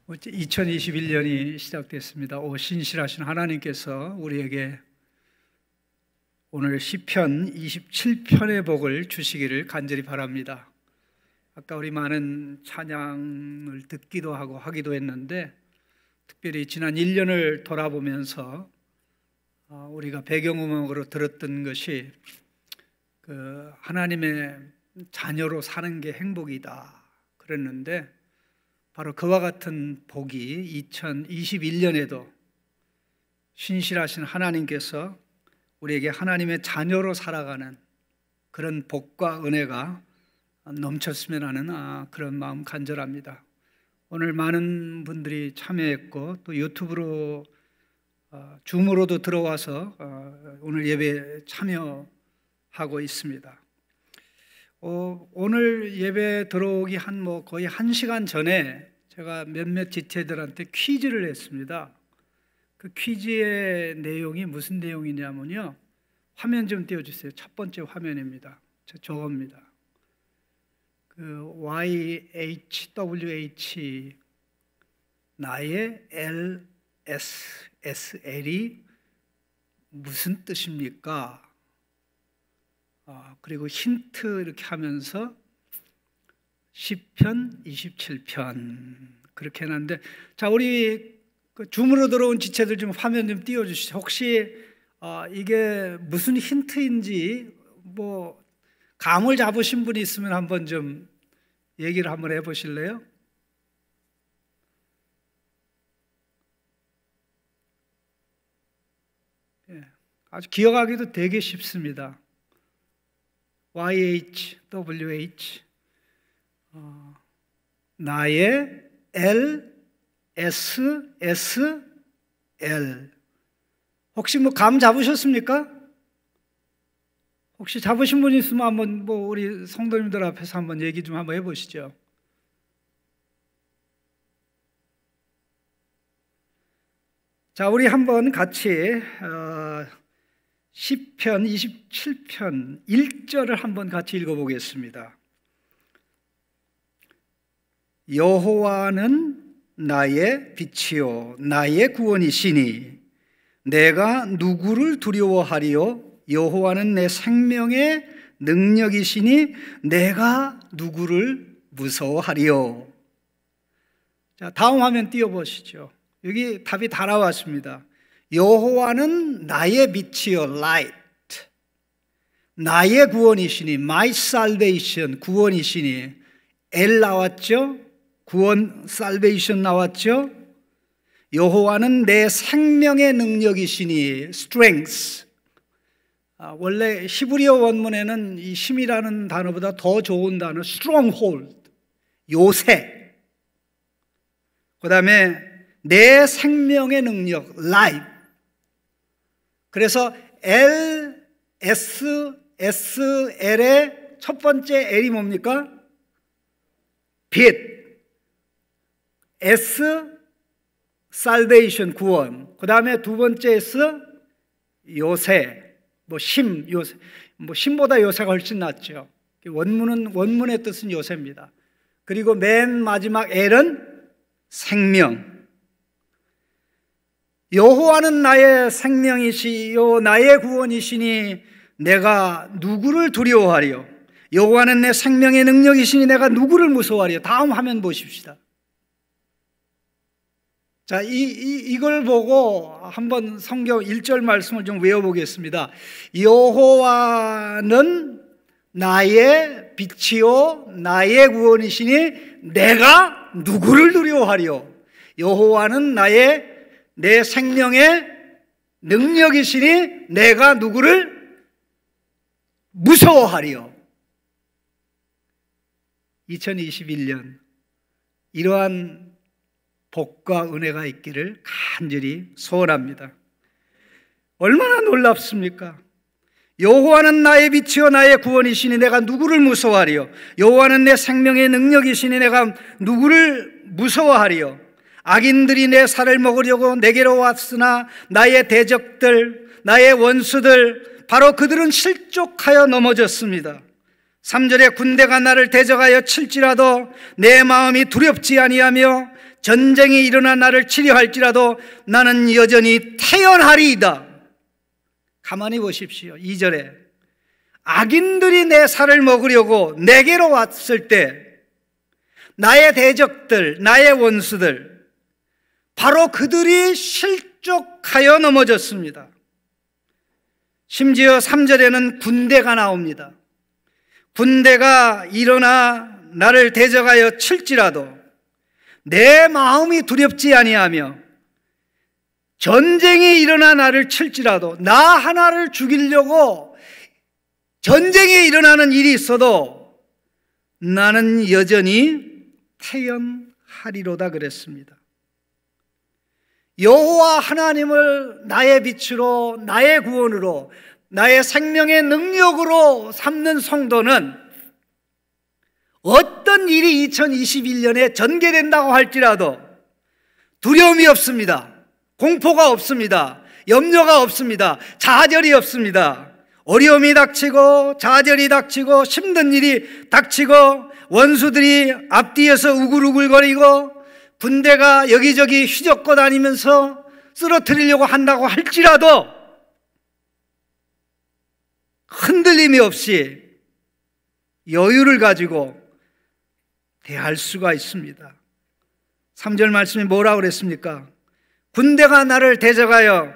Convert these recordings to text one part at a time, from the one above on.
2021년이 시작됐습니다. 신실하신 하나님께서 우리에게 오늘 시편 27편의 복을 주시기를 간절히 바랍니다. 아까 우리 많은 찬양을 듣기도 하고 하기도 했는데, 특별히 지난 1년을 돌아보면서 우리가 배경음악으로 들었던 것이 하나님의 자녀로 사는 게 행복이다 그랬는데, 바로 그와 같은 복이 2021년에도 신실하신 하나님께서 우리에게 하나님의 자녀로 살아가는 그런 복과 은혜가 넘쳤으면 하는 그런 마음 간절합니다. 오늘 많은 분들이 참여했고, 또 유튜브로 줌으로도 들어와서 오늘 예배에 참여하고 있습니다. 오늘 예배 들어오기 거의 1시간 전에 제가 몇몇 지체들한테 퀴즈를 했습니다. 그 퀴즈의 내용이 무슨 내용이냐면요, 화면 좀 띄워주세요. 첫 번째 화면입니다. 저겁니다. YHWH 나의 LSSL이 무슨 뜻입니까? 그리고 힌트 이렇게 하면서 10편, 27편 그렇게 해놨는데, 자, 우리 줌으로 들어온 지체들 좀 화면 좀 띄워주시죠. 혹시 이게 무슨 힌트인지 감을 잡으신 분이 있으면 한번 좀 얘기를 한번 해보실래요? 아주 기억하기도 되게 쉽습니다. YHWH 나의 LSSL. 혹시 감 잡으셨습니까? 혹시 잡으신 분이 있으면 한번 우리 성도님들 앞에서 한번 얘기 좀 한번 해보시죠. 자, 우리 한번 같이 시편 27편 1절을 한번 같이 읽어보겠습니다. 여호와는 나의 빛이요 나의 구원이시니 내가 누구를 두려워하리요? 여호와는 내 생명의 능력이시니 내가 누구를 무서워하리요? 자, 다음 화면 띄워보시죠. 여기 답이 다 나왔습니다. 여호와는 나의 빛이요 light, 나의 구원이시니 my salvation, 구원이시니 L 나왔죠? 구원 salvation 나왔죠? 여호와는 내 생명의 능력이시니 strength. 원래 히브리어 원문에는 이 힘이라는 단어보다 더 좋은 단어 stronghold, 요새. 그 다음에 내 생명의 능력 life. 그래서 LSSL의 첫 번째 L이 뭡니까? 빛. S salvation, 구원. 그 다음에 두 번째 S 요새. 요새. 심보다 요새가 훨씬 낫죠. 원문의 뜻은 요새입니다. 그리고 맨 마지막 L은 생명. 여호와는 나의 생명이시요 나의 구원이시니 내가 누구를 두려워하리요? 여호와는 내 생명의 능력이시니 내가 누구를 무서워하리요? 다음 화면 보십시다. 자, 이걸 보고 한번 성경 1절 말씀을 좀 외워보겠습니다. 여호와는 나의 빛이요 나의 구원이시니 내가 누구를 두려워하리요? 여호와는 내 생명의 능력이시니 내가 누구를 무서워하리요? 2021년 이러한 복과 은혜가 있기를 간절히 소원합니다. 얼마나 놀랍습니까? 여호와는 나의 빛이요 나의 구원이시니 내가 누구를 무서워하리요? 여호와는 내 생명의 능력이시니 내가 누구를 무서워하리요? 악인들이 내 살을 먹으려고 내게로 왔으나 나의 대적들, 나의 원수들, 바로 그들은 실족하여 넘어졌습니다. 3절에 군대가 나를 대적하여 칠지라도 내 마음이 두렵지 아니하며 전쟁이 일어나 나를 치려할지라도 나는 여전히 태연하리이다. 가만히 보십시오. 2절에 악인들이 내 살을 먹으려고 내게로 왔을 때 나의 대적들, 나의 원수들, 바로 그들이 실족하여 넘어졌습니다. 심지어 3절에는 군대가 나옵니다. 군대가 일어나 나를 대적하여 칠지라도 내 마음이 두렵지 아니하며 전쟁이 일어나 나를 칠지라도 나 하나를 죽이려고 전쟁이 일어나는 일이 있어도 나는 여전히 태연하리로다 그랬습니다. 여호와 하나님을 나의 빛으로, 나의 구원으로, 나의 생명의 능력으로 삼는 성도는 어떤 일이 2021년에 전개된다고 할지라도 두려움이 없습니다. 공포가 없습니다. 염려가 없습니다. 좌절이 없습니다. 어려움이 닥치고 좌절이 닥치고 힘든 일이 닥치고 원수들이 앞뒤에서 우글우글거리고 군대가 여기저기 휘젓고 다니면서 쓰러뜨리려고 한다고 할지라도 흔들림이 없이 여유를 가지고 대할 수가 있습니다. 3절 말씀이 뭐라고 그랬습니까? 군대가 나를 대적하여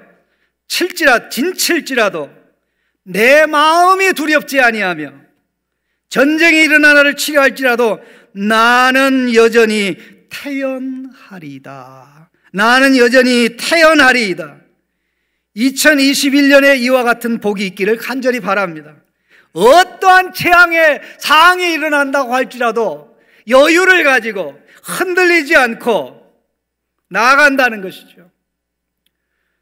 진칠지라도 내 마음이 두렵지 아니하며 전쟁이 일어나 나를 치려할지라도 나는 여전히 태연하리이다. 나는 여전히 태연하리이다. 2021년에 이와 같은 복이 있기를 간절히 바랍니다. 어떠한 재앙의 상황이 일어난다고 할지라도 여유를 가지고 흔들리지 않고 나아간다는 것이죠.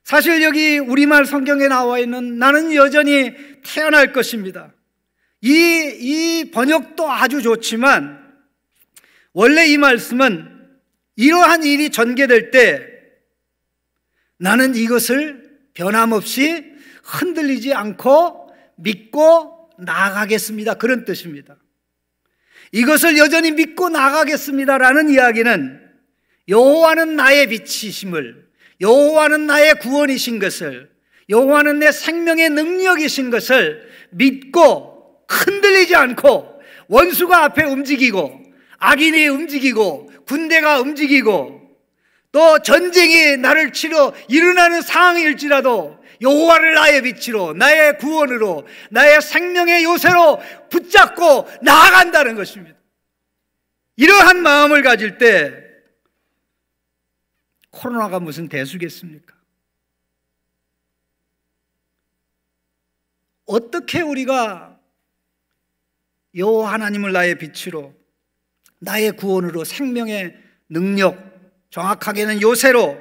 사실 여기 우리말 성경에 나와 있는 나는 여전히 태어날 것입니다. 이 번역도 아주 좋지만 원래 이 말씀은 이러한 일이 전개될 때 나는 이것을 변함없이 흔들리지 않고 믿고 나아가겠습니다. 그런 뜻입니다. 이것을 여전히 믿고 나아가겠습니다라는 이야기는 여호와는 나의 빛이심을, 여호와는 나의 구원이신 것을, 여호와는 내 생명의 능력이신 것을 믿고 흔들리지 않고 원수가 앞에 움직이고 악인이 움직이고 군대가 움직이고 또 전쟁이 나를 치러 일어나는 상황일지라도 여호와를 나의 빛으로, 나의 구원으로, 나의 생명의 요새로 붙잡고 나아간다는 것입니다. 이러한 마음을 가질 때 코로나가 무슨 대수겠습니까? 어떻게 우리가 여호와 하나님을 나의 빛으로, 나의 구원으로, 생명의 능력, 정확하게는 요새로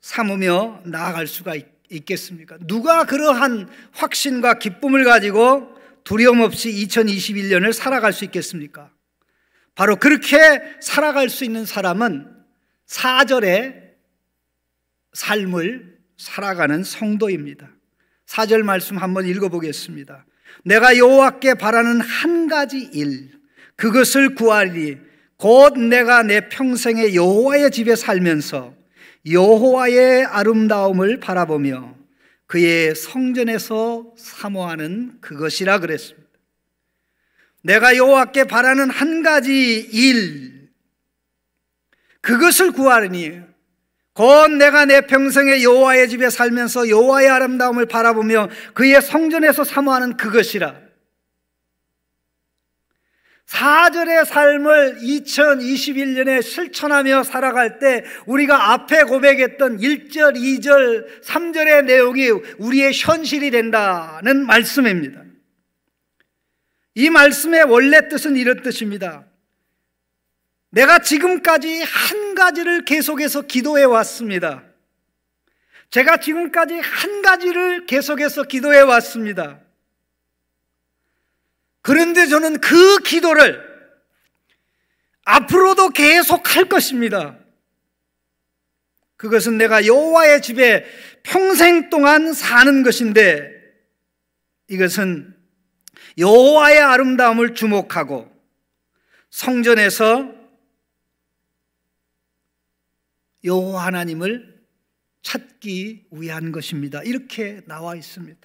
삼으며 나아갈 수가 있겠습니까? 누가 그러한 확신과 기쁨을 가지고 두려움 없이 2021년을 살아갈 수 있겠습니까? 바로 그렇게 살아갈 수 있는 사람은 4절의 삶을 살아가는 성도입니다. 4절 말씀 한번 읽어보겠습니다. 내가 여호와께 바라는 한 가지 일, 그것을 구하리니 곧 내가 내 평생에 여호와의 집에 살면서 여호와의 아름다움을 바라보며 그의 성전에서 사모하는 그것이라 그랬습니다. 내가 여호와께 바라는 한 가지 일, 그것을 구하리니 곧 내가 내 평생에 여호와의 집에 살면서 여호와의 아름다움을 바라보며 그의 성전에서 사모하는 그것이라. 4절의 삶을 2021년에 실천하며 살아갈 때 우리가 앞에 고백했던 1절, 2절, 3절의 내용이 우리의 현실이 된다는 말씀입니다. 이 말씀의 원래 뜻은 이런 뜻입니다. 내가 지금까지 한 가지를 계속해서 기도해 왔습니다. 제가 지금까지 한 가지를 계속해서 기도해 왔습니다. 그런데 저는 그 기도를 앞으로도 계속 할 것입니다. 그것은 내가 여호와의 집에 평생 동안 사는 것인데 이것은 여호와의 아름다움을 주목하고 성전에서 여호와 하나님을 찾기 위한 것입니다. 이렇게 나와 있습니다.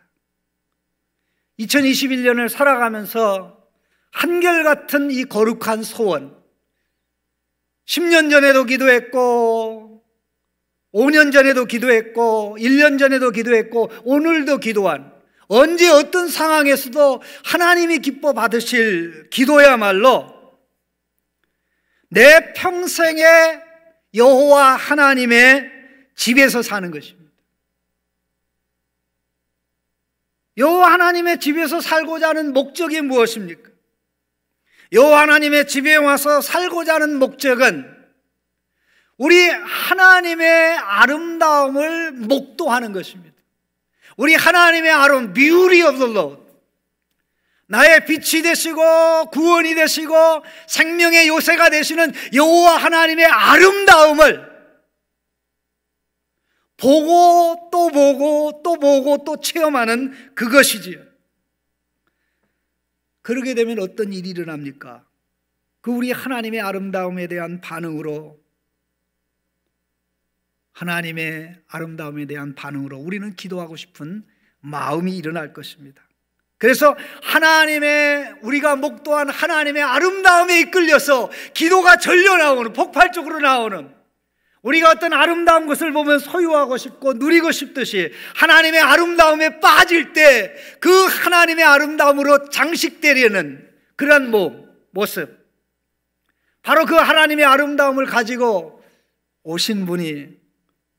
2021년을 살아가면서 한결같은 이 거룩한 소원, 10년 전에도 기도했고 5년 전에도 기도했고 1년 전에도 기도했고 오늘도 기도한, 언제 어떤 상황에서도 하나님이 기뻐 받으실 기도야말로 내 평생에 여호와 하나님의 집에서 사는 것입니다. 여호와 하나님의 집에서 살고자 하는 목적이 무엇입니까? 여호와 하나님의 집에 와서 살고자 하는 목적은 우리 하나님의 아름다움을 목도하는 것입니다. 우리 하나님의 아름다움, beauty of the Lord, 나의 빛이 되시고 구원이 되시고 생명의 요새가 되시는 여호와 하나님의 아름다움을 보고 또 보고 또 보고 또 체험하는 그것이지요. 그러게 되면 어떤 일이 일어납니까? 그 우리 하나님의 아름다움에 대한 반응으로, 하나님의 아름다움에 대한 반응으로 우리는 기도하고 싶은 마음이 일어날 것입니다. 그래서 우리가 목도한 하나님의 아름다움에 이끌려서 기도가 절려 나오는, 폭발적으로 나오는, 우리가 어떤 아름다운 것을 보면 소유하고 싶고 누리고 싶듯이 하나님의 아름다움에 빠질 때 그 하나님의 아름다움으로 장식되려는 그런 모습, 바로 그 하나님의 아름다움을 가지고 오신 분이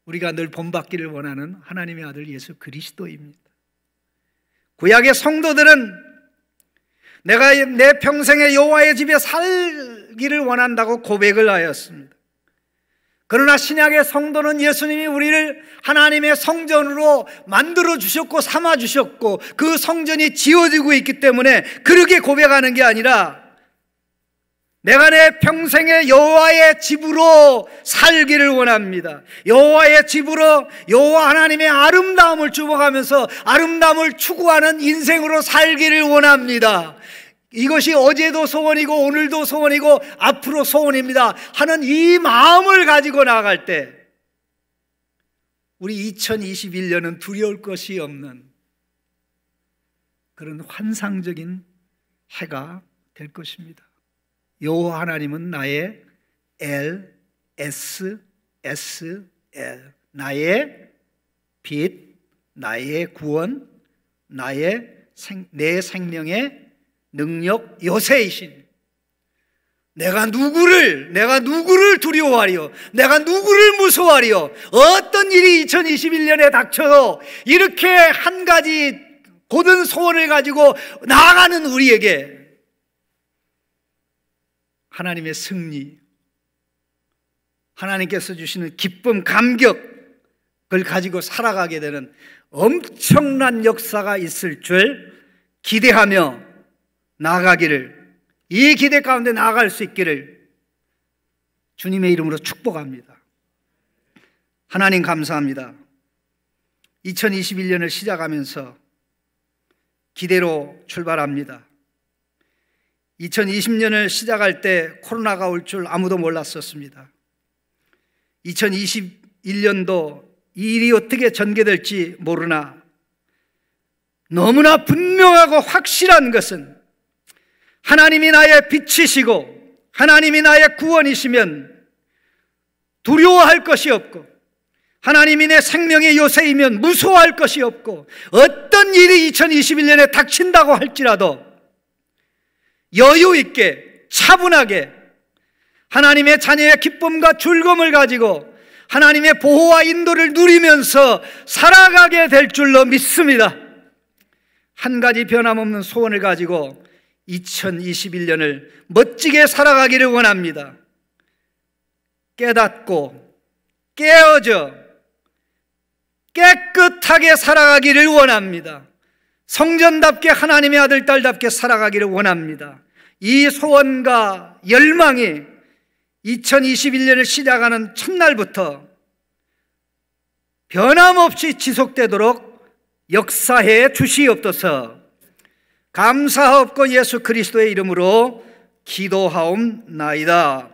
우리가 늘 본받기를 원하는 하나님의 아들 예수 그리스도입니다. 구약의 성도들은 내가 내 평생에 여호와의 집에 살기를 원한다고 고백을 하였습니다. 그러나 신약의 성도는 예수님이 우리를 하나님의 성전으로 만들어 주셨고 삼아 주셨고 그 성전이 지어지고 있기 때문에 그렇게 고백하는 게 아니라 내가 내 평생에 여호와의 집으로 살기를 원합니다. 여호와의 집으로 여호와 하나님의 아름다움을 주목하면서 아름다움을 추구하는 인생으로 살기를 원합니다. 이것이 어제도 소원이고 오늘도 소원이고 앞으로 소원입니다 하는 이 마음을 가지고 나아갈 때 우리 2021년은 두려울 것이 없는 그런 환상적인 해가 될 것입니다. 여호와 하나님은 나의 LSSL, 나의 빛, 나의 구원, 내 생명의 능력 요새이신, 내가 누구를 두려워하리요, 내가 누구를 무서워하리요. 어떤 일이 2021년에 닥쳐도 이렇게 한 가지 고든 소원을 가지고 나아가는 우리에게 하나님의 승리, 하나님께서 주시는 기쁨, 감격을 가지고 살아가게 되는 엄청난 역사가 있을 줄 기대하며 나아가기를, 이 기대 가운데 나아갈 수 있기를 주님의 이름으로 축복합니다. 하나님 감사합니다. 2021년을 시작하면서 기대로 출발합니다. 2020년을 시작할 때 코로나가 올 줄 아무도 몰랐었습니다. 2021년도 이 일이 어떻게 전개될지 모르나 너무나 분명하고 확실한 것은 하나님이 나의 빛이시고 하나님이 나의 구원이시면 두려워할 것이 없고, 하나님이 내 생명의 요새이면 무서워할 것이 없고, 어떤 일이 2021년에 닥친다고 할지라도 여유 있게 차분하게 하나님의 자녀의 기쁨과 즐거움을 가지고 하나님의 보호와 인도를 누리면서 살아가게 될 줄로 믿습니다. 한 가지 변함없는 소원을 가지고 2021년을 멋지게 살아가기를 원합니다. 깨닫고 깨어져 깨끗하게 살아가기를 원합니다. 성전답게 하나님의 아들, 딸답게 살아가기를 원합니다. 이 소원과 열망이 2021년을 시작하는 첫날부터 변함없이 지속되도록 역사해 주시옵소서. 감사하옵고 예수 그리스도의 이름으로 기도하옵나이다.